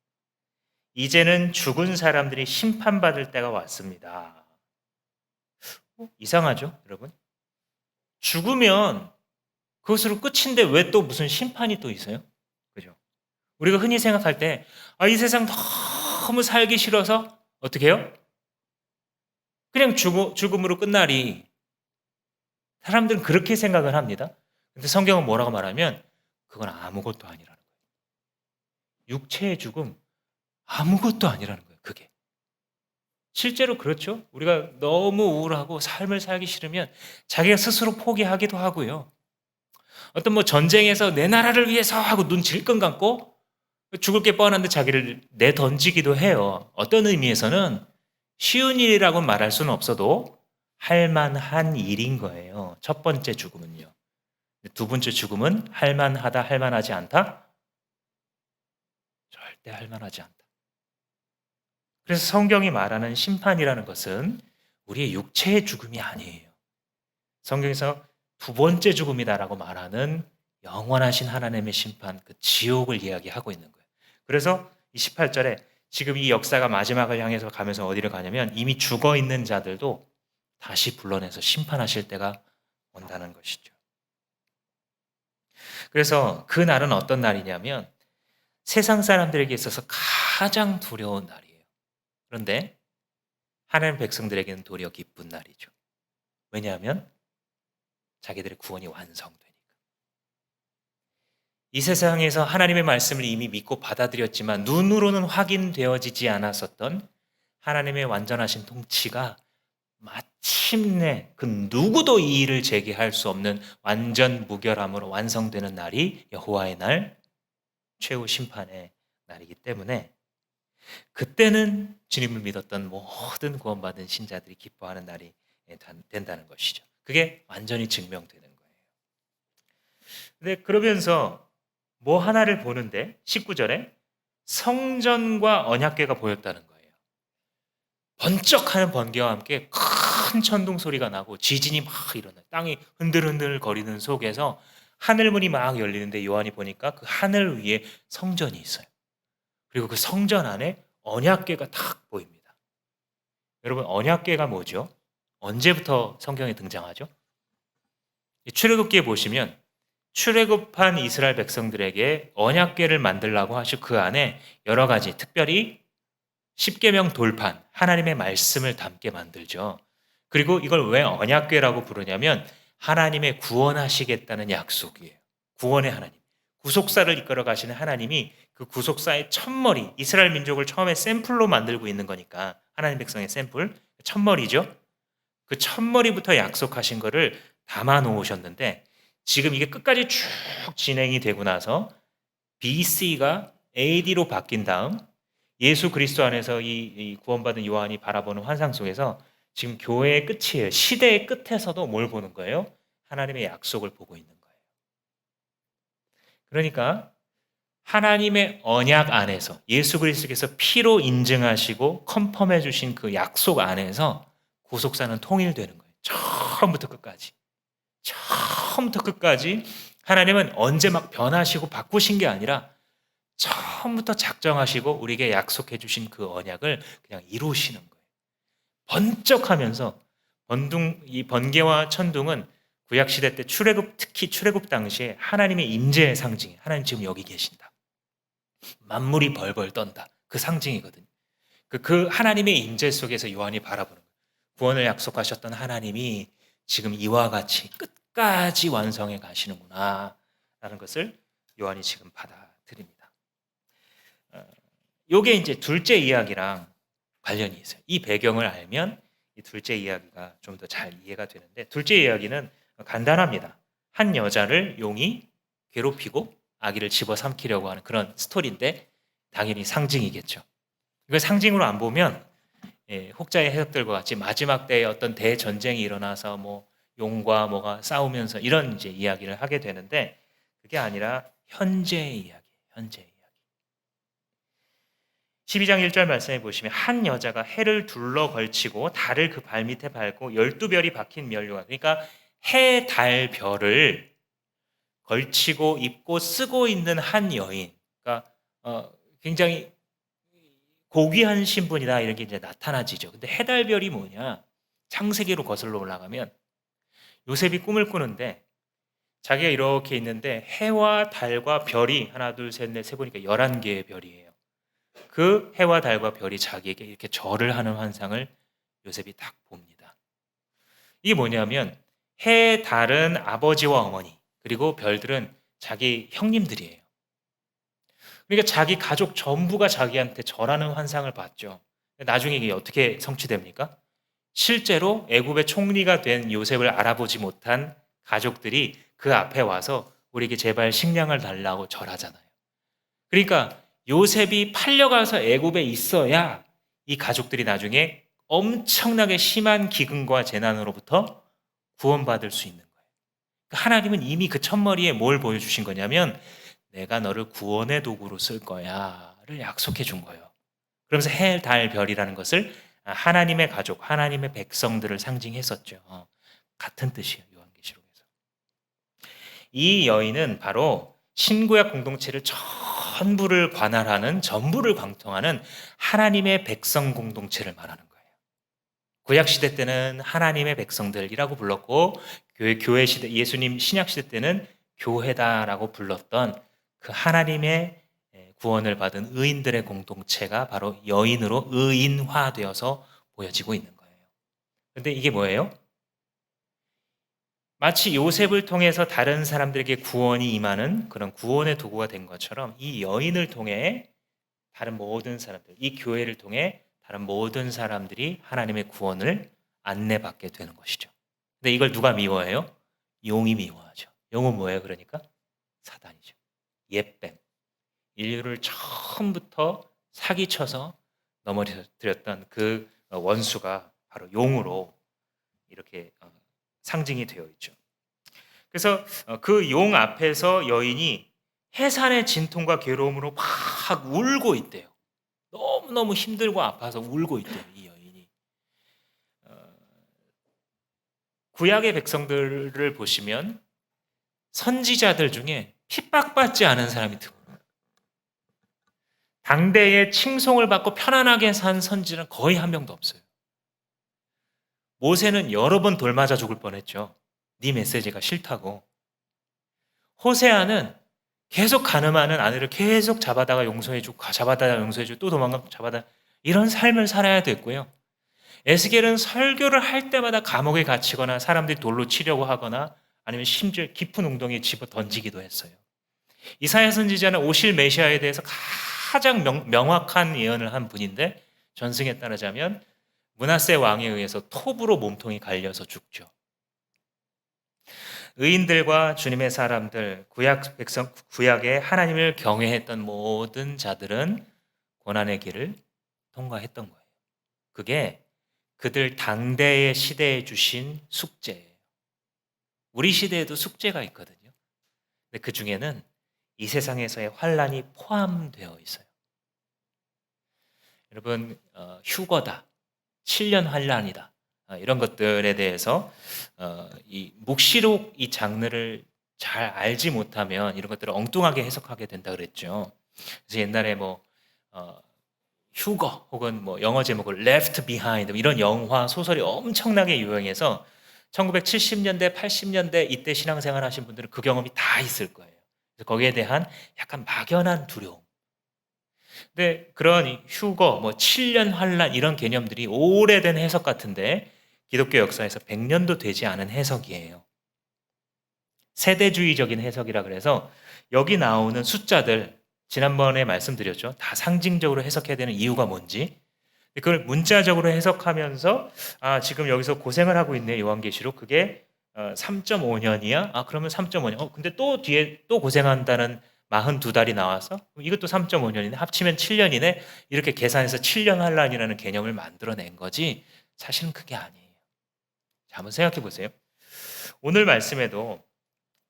이제는 죽은 사람들이 심판받을 때가 왔습니다. 이상하죠, 여러분? 죽으면 그것으로 끝인데 왜 또 무슨 심판이 또 있어요? 그죠? 우리가 흔히 생각할 때, 이 세상 너무 살기 싫어서 어떻게 해요? 그냥 죽음으로 끝나리. 사람들은 그렇게 생각을 합니다. 근데 성경은 뭐라고 말하면 그건 아무것도 아니라는 거예요. 육체의 죽음, 아무것도 아니라는 거예요, 그게. 실제로 그렇죠. 우리가 너무 우울하고 삶을 살기 싫으면 자기가 스스로 포기하기도 하고요. 어떤 전쟁에서 내 나라를 위해서 하고 눈 질끈 감고 죽을 게 뻔한데 자기를 내던지기도 해요. 어떤 의미에서는 쉬운 일이라고 말할 수는 없어도 할 만한 일인 거예요. 첫 번째 죽음은요. 두 번째 죽음은 할 만하다, 할 만하지 않다? 절대 할 만하지 않다. 그래서 성경이 말하는 심판이라는 것은 우리의 육체의 죽음이 아니에요. 성경에서 두 번째 죽음이다라고 말하는 영원하신 하나님의 심판, 그 지옥을 이야기하고 있는 거예요. 그래서 이 18절에 지금 이 역사가 마지막을 향해서 가면서 어디를 가냐면 이미 죽어 있는 자들도 다시 불러내서 심판하실 때가 온다는 것이죠. 그래서 그 날은 어떤 날이냐면 세상 사람들에게 있어서 가장 두려운 날이에요. 그런데 하나님 백성들에게는 도리어 기쁜 날이죠. 왜냐하면 자기들의 구원이 완성되니까. 이 세상에서 하나님의 말씀을 이미 믿고 받아들였지만 눈으로는 확인되어지지 않았었던 하나님의 완전하신 통치가 마침내 그 누구도 이 일을 제기할 수 없는 완전 무결함으로 완성되는 날이 여호와의 날, 최후 심판의 날이기 때문에 그때는 주님을 믿었던 모든 구원받은 신자들이 기뻐하는 날이 된다는 것이죠. 그게 완전히 증명되는 거예요. 근데 그러면서 뭐 하나를 보는데 19절에 성전과 언약궤가 보였다는 거예요. 번쩍하는 번개와 함께 큰 천둥 소리가 나고 지진이 막 일어나요. 땅이 흔들흔들 거리는 속에서 하늘문이 막 열리는데 요한이 보니까 그 하늘 위에 성전이 있어요. 그리고 그 성전 안에 언약궤가 탁 보입니다. 여러분 언약궤가 뭐죠? 언제부터 성경에 등장하죠? 출애굽기에 보시면 출애굽한 이스라엘 백성들에게 언약궤를 만들라고 하시고 그 안에 여러 가지 특별히 십계명 돌판, 하나님의 말씀을 담게 만들죠. 그리고 이걸 왜 언약궤라고 부르냐면 하나님의 구원하시겠다는 약속이에요. 구원의 하나님. 구속사를 이끌어 가시는 하나님이 그 구속사의 첫머리, 이스라엘 민족을 처음에 샘플로 만들고 있는 거니까 하나님 백성의 샘플, 첫머리죠. 그 첫머리부터 약속하신 거를 담아 놓으셨는데 지금 이게 끝까지 쭉 진행이 되고 나서 BC가 AD로 바뀐 다음 예수 그리스도 안에서 이 구원받은 요한이 바라보는 환상 속에서 지금 교회의 끝이에요. 시대의 끝에서도 뭘 보는 거예요? 하나님의 약속을 보고 있는 거예요. 그러니까 하나님의 언약 안에서 예수 그리스도께서 피로 인증하시고 컨펌해 주신 그 약속 안에서 구속사는 통일되는 거예요. 처음부터 끝까지. 처음부터 끝까지 하나님은 언제 막 변하시고 바꾸신 게 아니라 처음부터 작정하시고 우리에게 약속해 주신 그 언약을 그냥 이루시는 거예요. 번쩍하면서 이 번개와 천둥은 구약 시대 때 출애굽, 특히 출애굽 당시에 하나님의 임재의 상징이에요. 하나님 지금 여기 계신다. 만물이 벌벌 떤다. 그 상징이거든요. 그 하나님의 임재 속에서 요한이 바라보는 거예요. 구원을 약속하셨던 하나님이 지금 이와 같이 끝까지 완성해 가시는구나 라는 것을 요한이 지금 받아들입니다. 요게 이제 둘째 이야기랑 관련이 있어요. 이 배경을 알면 이 둘째 이야기가 좀 더 잘 이해가 되는데 둘째 이야기는 간단합니다. 한 여자를 용이 괴롭히고 아기를 집어삼키려고 하는 그런 스토리인데 당연히 상징이겠죠. 이걸 상징으로 안 보면 혹자의 해석들과 같이 마지막 때에 어떤 대전쟁이 일어나서 뭐 용과 뭐가 싸우면서 이런 이제 이야기를 하게 되는데 그게 아니라 현재의 이야기, 현재의 이야기. 12장 1절 말씀해 보시면 한 여자가 해를 둘러 걸치고 달을 그 발밑에 밟고 12별이 박힌 면류관, 그러니까 해, 달, 별을 걸치고 입고 쓰고 있는 한 여인, 그러니까 굉장히 고귀한 신분이다 이런 게 이제 나타나지죠. 근데 해, 달, 별이 뭐냐? 창세기로 거슬러 올라가면 요셉이 꿈을 꾸는데 자기가 이렇게 있는데 해와 달과 별이 하나, 둘, 셋, 넷, 세 보니까 11개의 별이에요. 그 해와 달과 별이 자기에게 이렇게 절을 하는 환상을 요셉이 딱 봅니다. 이게 뭐냐면 해, 달은 아버지와 어머니, 그리고 별들은 자기 형님들이에요. 그러니까 자기 가족 전부가 자기한테 절하는 환상을 봤죠. 나중에 이게 어떻게 성취됩니까? 실제로 애굽의 총리가 된 요셉을 알아보지 못한 가족들이 그 앞에 와서 우리에게 제발 식량을 달라고 절하잖아요. 그러니까 요셉이 팔려가서 애굽에 있어야 이 가족들이 나중에 엄청나게 심한 기근과 재난으로부터 구원받을 수 있는 거예요. 그러니까 하나님은 이미 그 첫머리에 뭘 보여주신 거냐면 내가 너를 구원의 도구로 쓸 거야를 약속해 준 거예요. 그러면서 해, 달, 별이라는 것을 하나님의 가족, 하나님의 백성들을 상징했었죠. 같은 뜻이에요. 요한계시록에서. 이 여인은 바로 신구약 공동체를 전부를 관할하는, 전부를 관통하는 하나님의 백성 공동체를 말하는 거예요. 구약 시대 때는 하나님의 백성들이라고 불렀고 교회 시대, 예수님 신약 시대 때는 교회다라고 불렀던 그 하나님의 구원을 받은 의인들의 공동체가 바로 여인으로 의인화되어서 보여지고 있는 거예요. 근데 이게 뭐예요? 마치 요셉을 통해서 다른 사람들에게 구원이 임하는 그런 구원의 도구가 된 것처럼 이 여인을 통해 다른 모든 사람들, 이 교회를 통해 다른 모든 사람들이 하나님의 구원을 안내받게 되는 것이죠. 근데 이걸 누가 미워해요? 용이 미워하죠. 용은 뭐예요? 그러니까 사단이죠. 옛뱀. 인류를 처음부터 사기쳐서 넘어뜨렸던 그 원수가 바로 용으로 이렇게 상징이 되어 있죠. 그래서 그 용 앞에서 여인이 해산의 진통과 괴로움으로 막 울고 있대요. 너무너무 힘들고 아파서 울고 있대요, 이 여인이. 구약의 백성들을 보시면 선지자들 중에 핍박받지 않은 사람이 드물어요. 당대에 칭송을 받고 편안하게 산 선지자는 거의 한 명도 없어요. 모세는 여러 번 돌 맞아 죽을 뻔했죠. 네 메시지가 싫다고. 호세아는 계속 가늠하는 아내를 계속 잡아다가 용서해주고 잡아다가 용서해주고 또 도망가면 잡아다 이런 삶을 살아야 됐고요. 에스겔은 설교를 할 때마다 감옥에 갇히거나 사람들이 돌로 치려고 하거나 아니면 심지어 깊은 웅덩이에 집어 던지기도 했어요. 이사야 선지자는 오실 메시아에 대해서 가장 명확한 예언을 한 분인데 전승에 따르자면 므낫세 왕에 의해서 톱으로 몸통이 갈려서 죽죠. 의인들과 주님의 사람들, 구약 백성, 구약의 하나님을 경외했던 모든 자들은 고난의 길을 통과했던 거예요. 그게 그들 당대의 시대에 주신 숙제예요. 우리 시대에도 숙제가 있거든요. 근데 그 중에는 이 세상에서의 환란이 포함되어 있어요. 여러분, 휴거다, 7년 환란이다, 이런 것들에 대해서 이 묵시록 이 장르를 잘 알지 못하면 이런 것들을 엉뚱하게 해석하게 된다 그랬죠. 그래서 옛날에 뭐 휴거 혹은 뭐 영어 제목을 Left Behind 이런 영화 소설이 엄청나게 유행해서 1970년대, 80년대 이때 신앙생활 하신 분들은 그 경험이 다 있을 거예요. 그래서 거기에 대한 약간 막연한 두려움. 근데 그런 휴거, 뭐 7년 환란 이런 개념들이 오래된 해석 같은데 기독교 역사에서 100년도 되지 않은 해석이에요. 세대주의적인 해석이라 그래서 여기 나오는 숫자들 지난번에 말씀드렸죠. 다 상징적으로 해석해야 되는 이유가 뭔지. 그걸 문자적으로 해석하면서 지금 여기서 고생을 하고 있네 요한계시록 그게 3.5년이야? 그러면 3.5년. 근데 또 뒤에 또 고생한다는 42달이 나와서 이것도 3.5년이네. 합치면 7년이네. 이렇게 계산해서 7년 환란이라는 개념을 만들어낸 거지 사실은 그게 아니에요. 자, 한번 생각해 보세요. 오늘 말씀에도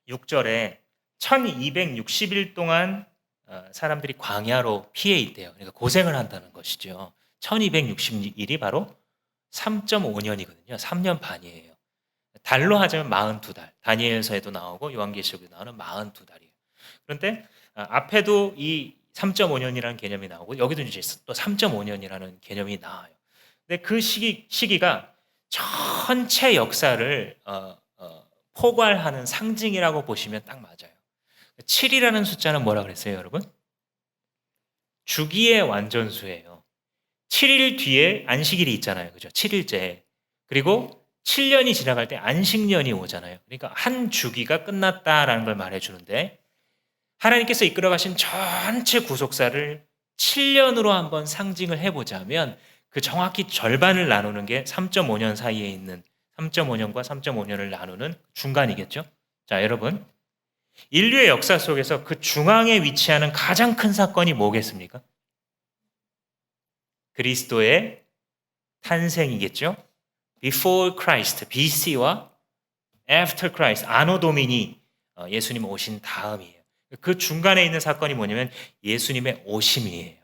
6절에 1260일 동안 사람들이 광야로 피해 있대요. 그러니까 고생을 한다는 것이죠. 1260일이 바로 3.5년이거든요. 3년 반이에요. 달로 하자면 42달. 다니엘서에도 나오고 요한계시록에 나오는 42달이에요. 그런데 앞에도 이 3.5년이라는 개념이 나오고 여기도 이제 또 3.5년이라는 개념이 나와요. 근데 그 시기가 전체 역사를 포괄하는 상징이라고 보시면 딱 맞아요. 7이라는 숫자는 뭐라 그랬어요, 여러분? 주기의 완전수예요. 7일 뒤에 안식일이 있잖아요. 그죠? 7일째. 그리고 7년이 지나갈 때 안식년이 오잖아요. 그러니까 한 주기가 끝났다라는 걸 말해 주는데 하나님께서 이끌어 가신 전체 구속사를 7년으로 한번 상징을 해 보자면 그 정확히 절반을 나누는 게 3.5년 사이에 있는 3.5년과 3.5년을 나누는 중간이겠죠. 자, 여러분. 인류의 역사 속에서 그 중앙에 위치하는 가장 큰 사건이 뭐겠습니까? 그리스도의 탄생이겠죠. Before Christ, BC와 After Christ, 아노 도미니, 예수님 오신 다음이에요. 그 중간에 있는 사건이 뭐냐면 예수님의 오심이에요.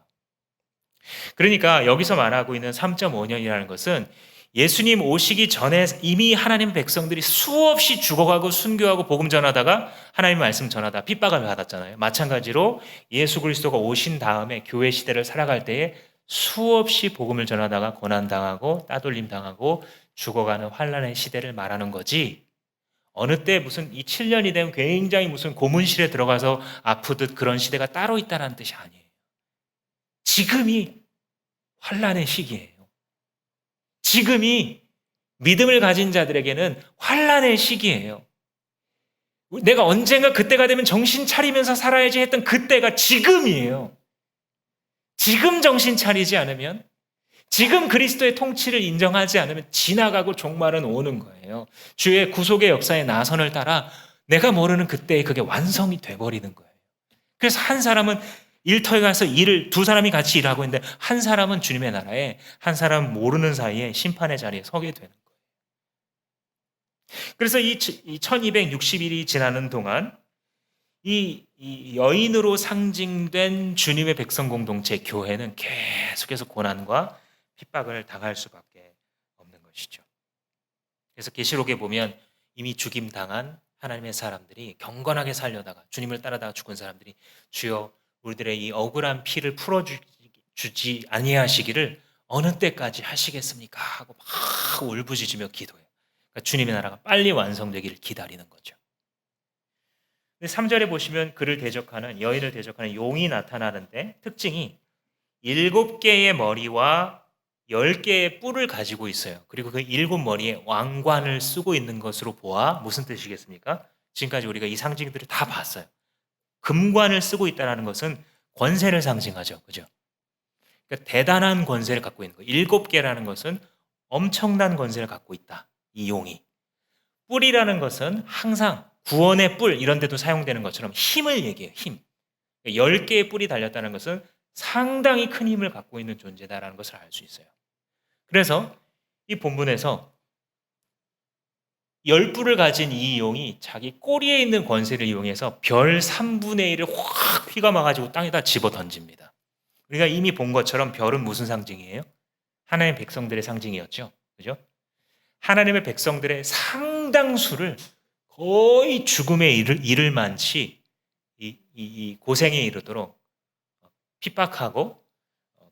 그러니까 여기서 말하고 있는 3.5년이라는 것은 예수님 오시기 전에 이미 하나님 백성들이 수없이 죽어가고 순교하고 복음 전하다가 하나님 말씀 전하다 핍박을 받았잖아요. 마찬가지로 예수 그리스도가 오신 다음에 교회 시대를 살아갈 때에 수없이 복음을 전하다가 고난당하고 따돌림 당하고 죽어가는 환란의 시대를 말하는 거지 어느 때 무슨 이 7년이 되면 굉장히 무슨 고문실에 들어가서 아프듯 그런 시대가 따로 있다는 뜻이 아니에요. 지금이 환란의 시기예요. 지금이 믿음을 가진 자들에게는 환란의 시기예요. 내가 언젠가 그때가 되면 정신 차리면서 살아야지 했던 그때가 지금이에요. 지금 정신 차리지 않으면, 지금 그리스도의 통치를 인정하지 않으면 지나가고 종말은 오는 거예요. 주의 구속의 역사의 나선을 따라 내가 모르는 그때에 그게 완성이 돼버리는 거예요. 그래서 한 사람은 일터에 가서 두 사람이 같이 일하고 있는데 한 사람은 주님의 나라에, 한 사람은 모르는 사이에 심판의 자리에 서게 되는 거예요. 그래서 이 1260일이 지나는 동안 이 여인으로 상징된 주님의 백성 공동체 교회는 계속해서 고난과 핍박을 당할 수밖에 없는 것이죠. 그래서 계시록에 보면 이미 죽임 당한 하나님의 사람들이 경건하게 살려다가 주님을 따라다가 죽은 사람들이 주여 우리들의 이 억울한 피를 풀어주지 아니하시기를 어느 때까지 하시겠습니까? 하고 막 울부짖으며 기도해요. 그러니까 주님의 나라가 빨리 완성되기를 기다리는 거죠. 3절에 보시면 그를 대적하는, 여인을 대적하는 용이 나타나는데 특징이 7개의 머리와 10개의 뿔을 가지고 있어요. 그리고 그 7머리에 왕관을 쓰고 있는 것으로 보아 무슨 뜻이겠습니까? 지금까지 우리가 이 상징들을 다 봤어요. 금관을 쓰고 있다는 것은 권세를 상징하죠. 그죠? 그러니까 대단한 권세를 갖고 있는 거예요. 7개라는 것은 엄청난 권세를 갖고 있다. 이 용이. 뿔이라는 것은 항상 구원의 뿔 이런 데도 사용되는 것처럼 힘을 얘기해요. 힘. 10개의 뿔이 달렸다는 것은 상당히 큰 힘을 갖고 있는 존재다라는 것을 알 수 있어요. 그래서 이 본문에서 10뿔을 가진 이 용이 자기 꼬리에 있는 권세를 이용해서 별 3분의 1을 확 휘감아가지고 땅에다 집어 던집니다. 우리가 이미 본 것처럼 별은 무슨 상징이에요? 하나님의 백성들의 상징이었죠. 그죠? 하나님의 백성들의 상당수를 거의 죽음에 이를 만치 이 고생에 이르도록 핍박하고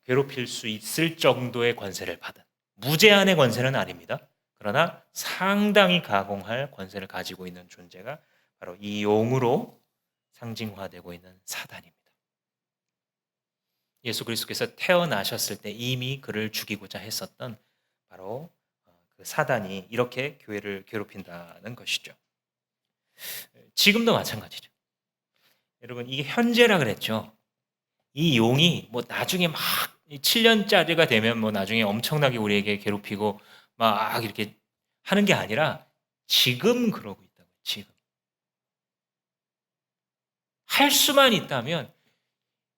괴롭힐 수 있을 정도의 권세를 받은, 무제한의 권세는 아닙니다. 그러나 상당히 가공할 권세를 가지고 있는 존재가 바로 이 용으로 상징화되고 있는 사단입니다. 예수 그리스도께서 태어나셨을 때 이미 그를 죽이고자 했었던 바로 그 사단이 이렇게 교회를 괴롭힌다는 것이죠. 지금도 마찬가지죠. 여러분, 이게 현재라 그랬죠. 이 용이 뭐 나중에 막 7년짜리가 되면 뭐 나중에 엄청나게 우리에게 괴롭히고 막 이렇게 하는 게 아니라 지금 그러고 있다고요. 지금. 할 수만 있다면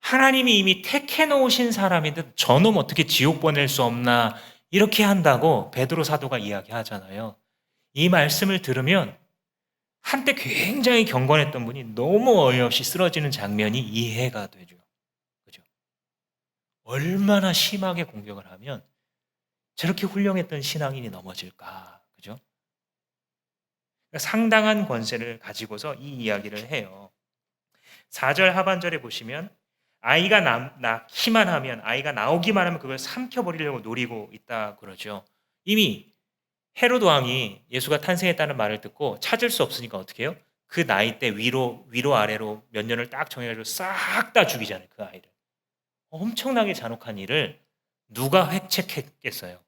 하나님이 이미 택해 놓으신 사람인데 저놈 어떻게 지옥 보낼 수 없나 이렇게 한다고 베드로 사도가 이야기하잖아요. 이 말씀을 들으면 한때 굉장히 경건했던 분이 너무 어이없이 쓰러지는 장면이 이해가 되죠. 그죠? 얼마나 심하게 공격을 하면 저렇게 훌륭했던 신앙인이 넘어질까? 그죠? 그러니까 상당한 권세를 가지고서 이 이야기를 해요. 4절 하반절에 보시면 아이가 낳기만 하면, 아이가 나오기만 하면 그걸 삼켜버리려고 노리고 있다 그러죠. 이미 헤롯 왕이 예수가 탄생했다는 말을 듣고 찾을 수 없으니까 어떻게 해요? 그 나이 때 위로 아래로 몇 년을 딱 정해가지고 싹 다 죽이잖아요. 그 아이를. 엄청나게 잔혹한 일을 누가 획책했겠어요?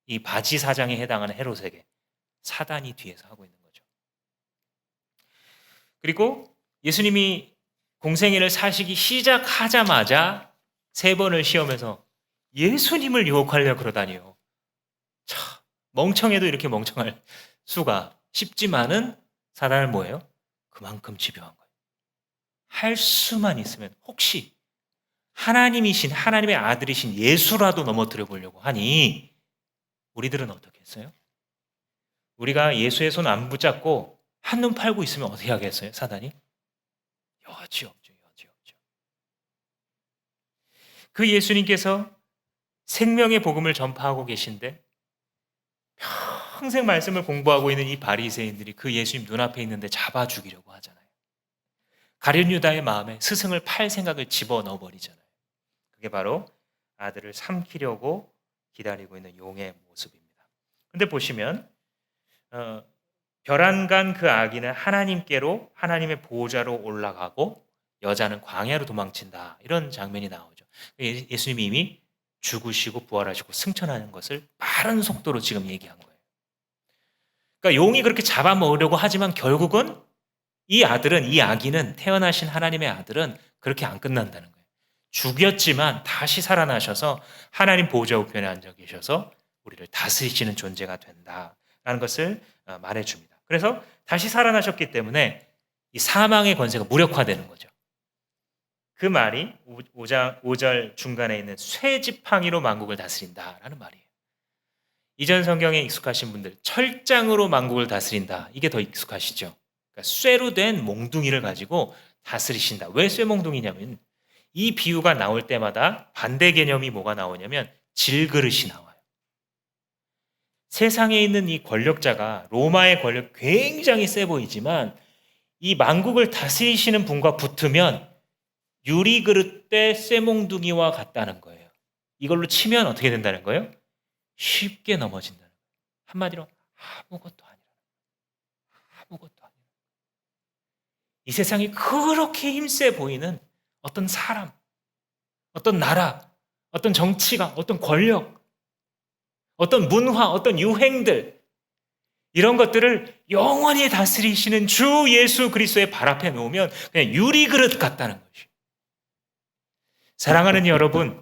이 바지 사장에 해당하는 헤롯에게 사단이 뒤에서 하고 있는 거죠. 그리고 예수님이 공생애를 사시기 시작하자마자 3번을 시험해서 예수님을 유혹하려고 그러다니요. 참 멍청해도 이렇게 멍청할 수가. 쉽지만은 사단을 뭐예요? 그만큼 집요한 거예요. 할 수만 있으면 혹시 하나님의 아들이신 예수라도 넘어뜨려 보려고 하니 우리들은 어떻게 했어요? 우리가 예수의 손 안 붙잡고 한눈 팔고 있으면 어떻게 하겠어요? 사단이? 여지없죠. 그 예수님께서 생명의 복음을 전파하고 계신데 평생 말씀을 공부하고 있는 이 바리새인들이 그 예수님 눈앞에 있는데 잡아 죽이려고 하잖아요. 가룟 유다의 마음에 스승을 팔 생각을 집어넣어 버리잖아요. 그게 바로 아들을 삼키려고 기다리고 있는 용의 모습입니다. 근데 보시면 벼랑간 그 아기는 하나님께로 하나님의 보호자로 올라가고 여자는 광야로 도망친다. 이런 장면이 나오죠. 예수님이 이미 죽으시고 부활하시고 승천하는 것을 빠른 속도로 지금 얘기한 거예요. 그러니까 용이 그렇게 잡아먹으려고 하지만 결국은 이 아기는 태어나신 하나님의 아들은 그렇게 안 끝난다는 거예요. 죽였지만 다시 살아나셔서 하나님 보호자 우편에 앉아 계셔서 우리를 다스리시는 존재가 된다라는 것을 말해줍니다. 그래서 다시 살아나셨기 때문에 이 사망의 권세가 무력화되는 거죠. 그 말이 5절 중간에 있는 쇠지팡이로 만국을 다스린다라는 말이에요. 이전 성경에 익숙하신 분들 철장으로 만국을 다스린다. 이게 더 익숙하시죠. 그러니까 쇠로 된 몽둥이를 가지고 다스리신다. 왜 쇠몽둥이냐면 이 비유가 나올 때마다 반대 개념이 뭐가 나오냐면 질그릇이 나와요. 세상에 있는 이 권력자가 로마의 권력 굉장히 세 보이지만 이 만국을 다스리시는 분과 붙으면 유리그릇 대 쇠몽둥이와 같다는 거예요. 이걸로 치면 어떻게 된다는 거예요? 쉽게 넘어진다는 거예요. 한마디로 아무것도 아니라. 아무것도 아니라. 이 세상이 그렇게 힘세 보이는 어떤 사람, 어떤 나라, 어떤 정치가, 어떤 권력, 어떤 문화, 어떤 유행들 이런 것들을 영원히 다스리시는 주 예수 그리스도의 발 앞에 놓으면 그냥 유리그릇 같다는 것이. 사랑하는 여러분,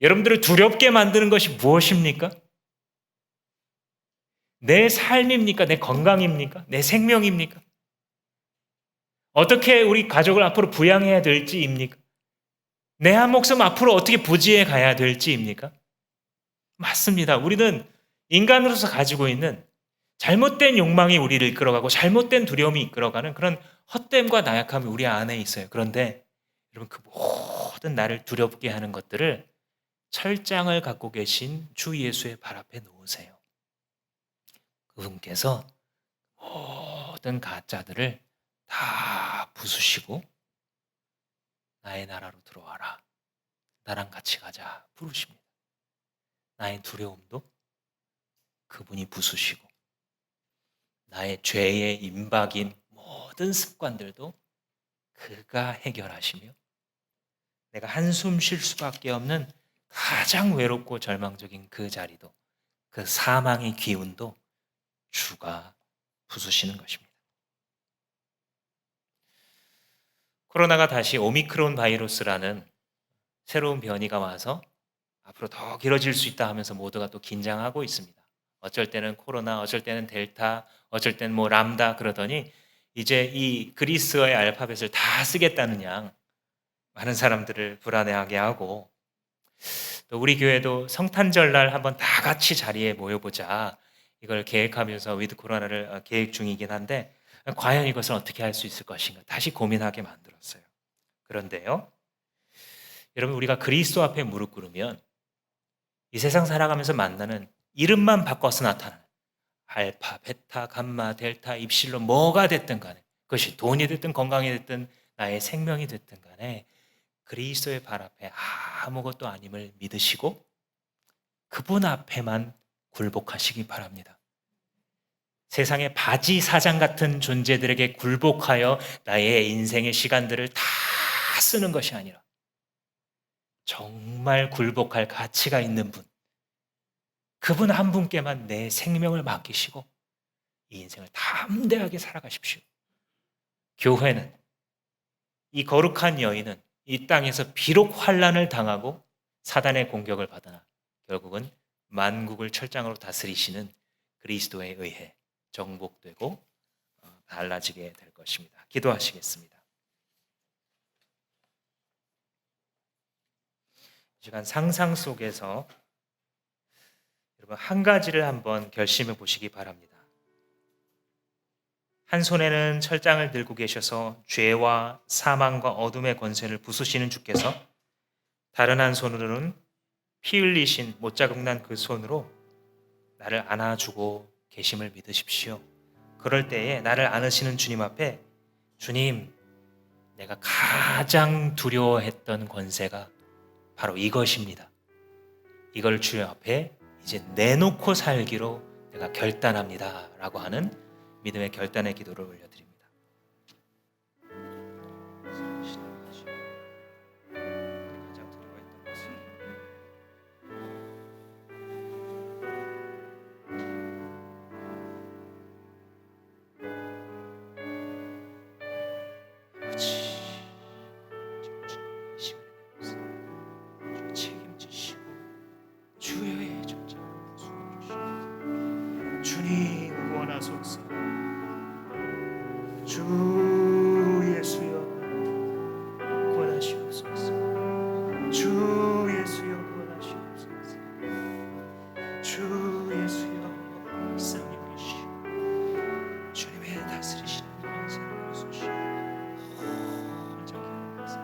여러분들을 두렵게 만드는 것이 무엇입니까? 내 삶입니까? 내 건강입니까? 내 생명입니까? 어떻게 우리 가족을 앞으로 부양해야 될지입니까? 내 한 목숨 앞으로 어떻게 부지해 가야 될지입니까? 맞습니다. 우리는 인간으로서 가지고 있는 잘못된 욕망이 우리를 이끌어가고 잘못된 두려움이 이끌어가는 그런 헛됨과 나약함이 우리 안에 있어요. 그런데 여러분 그 모든 나를 두렵게 하는 것들을 철장을 갖고 계신 주 예수의 발 앞에 놓으세요. 그분께서 모든 가짜들을 다 부수시고 나의 나라로 들어와라. 나랑 같이 가자 부르십니다. 나의 두려움도 그분이 부수시고 나의 죄의 임박인 모든 습관들도 그가 해결하시며 내가 한숨 쉴 수밖에 없는 가장 외롭고 절망적인 그 자리도 그 사망의 기운도 주가 부수시는 것입니다. 코로나가 다시 오미크론 바이러스라는 새로운 변이가 와서 앞으로 더 길어질 수 있다 하면서 모두가 또 긴장하고 있습니다. 어쩔 때는 코로나, 어쩔 때는 델타, 어쩔 때는 뭐 람다 그러더니 이제 이 그리스어의 알파벳을 다 쓰겠다는 양 많은 사람들을 불안해하게 하고 또 우리 교회도 성탄절날 한번 다 같이 자리에 모여보자 이걸 계획하면서 위드 코로나를 계획 중이긴 한데 과연 이것을 어떻게 할 수 있을 것인가 다시 고민하게 만들었어요. 그런데요, 여러분 우리가 그리스도 앞에 무릎 꿇으면 이 세상 살아가면서 만나는 이름만 바꿔서 나타나는 알파, 베타, 감마, 델타, 입실론 뭐가 됐든 간에 그것이 돈이 됐든 건강이 됐든 나의 생명이 됐든 간에 그리스도의 발 앞에 아무것도 아님을 믿으시고 그분 앞에만 굴복하시기 바랍니다. 세상의 바지 사장 같은 존재들에게 굴복하여 나의 인생의 시간들을 다 쓰는 것이 아니라 정말 굴복할 가치가 있는 분, 그분 한 분께만 내 생명을 맡기시고 이 인생을 담대하게 살아가십시오. 교회는, 이 거룩한 여인은 이 땅에서 비록 환난을 당하고 사단의 공격을 받으나 결국은 만국을 철장으로 다스리시는 그리스도에 의해 정복되고 달라지게 될 것입니다. 기도하시겠습니다. 이 시간 상상 속에서 여러분 한 가지를 한번 결심해 보시기 바랍니다. 한 손에는 철장을 들고 계셔서 죄와 사망과 어둠의 권세를 부수시는 주께서 다른 한 손으로는 피 흘리신 못자국난 그 손으로 나를 안아주고 계심을 믿으십시오. 그럴 때에 나를 안으시는 주님 앞에 주님, 내가 가장 두려워했던 권세가 바로 이것입니다. 이걸 주님 앞에 이제 내놓고 살기로 내가 결단합니다 라고 하는 믿음의 결단의 기도를 올려드립니다. 가장 드리고 있던 것은 아버지, 주님 시간에 주 책임지시고 주의 정착을 부수주시고 주님 구원하소서. 주 예수여 구원하시옵소서. 주 예수여 구원하시옵소서. 주 예수여 일상에 계시고 주님의 다스리시는 인생을 부수시고 온전히 하소서.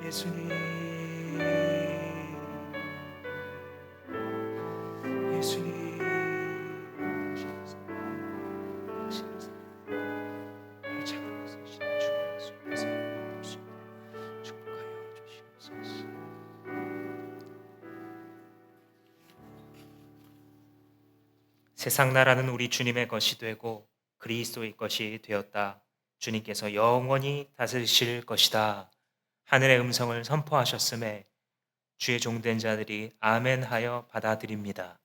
예수님, 예수님 세상 나라는 우리 주님의 것이 되고 그리스도의 것이 되었다. 주님께서 영원히 다스리실 것이다. 하늘의 음성을 선포하셨음에 주의 종된 자들이 아멘하여 받아들입니다.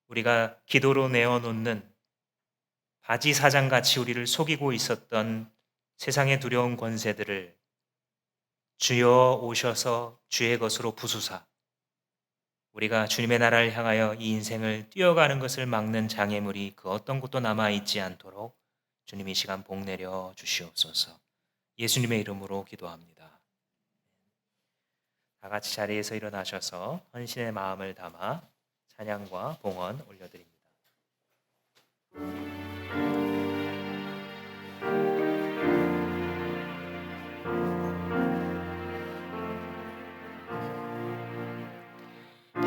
우리가 기도로 내어놓는 바지 사장같이 우리를 속이고 있었던 세상의 두려운 권세들을 주여 오셔서 주의 것으로 부수사 우리가 주님의 나라를 향하여 이 인생을 뛰어가는 것을 막는 장애물이 그 어떤 곳도 남아있지 않도록 주님 이 시간 복 내려 주시옵소서. 예수님의 이름으로 기도합니다. 다 같이 자리에서 일어나셔서 헌신의 마음을 담아 찬양과 봉헌 올려드립니다.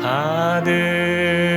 하늘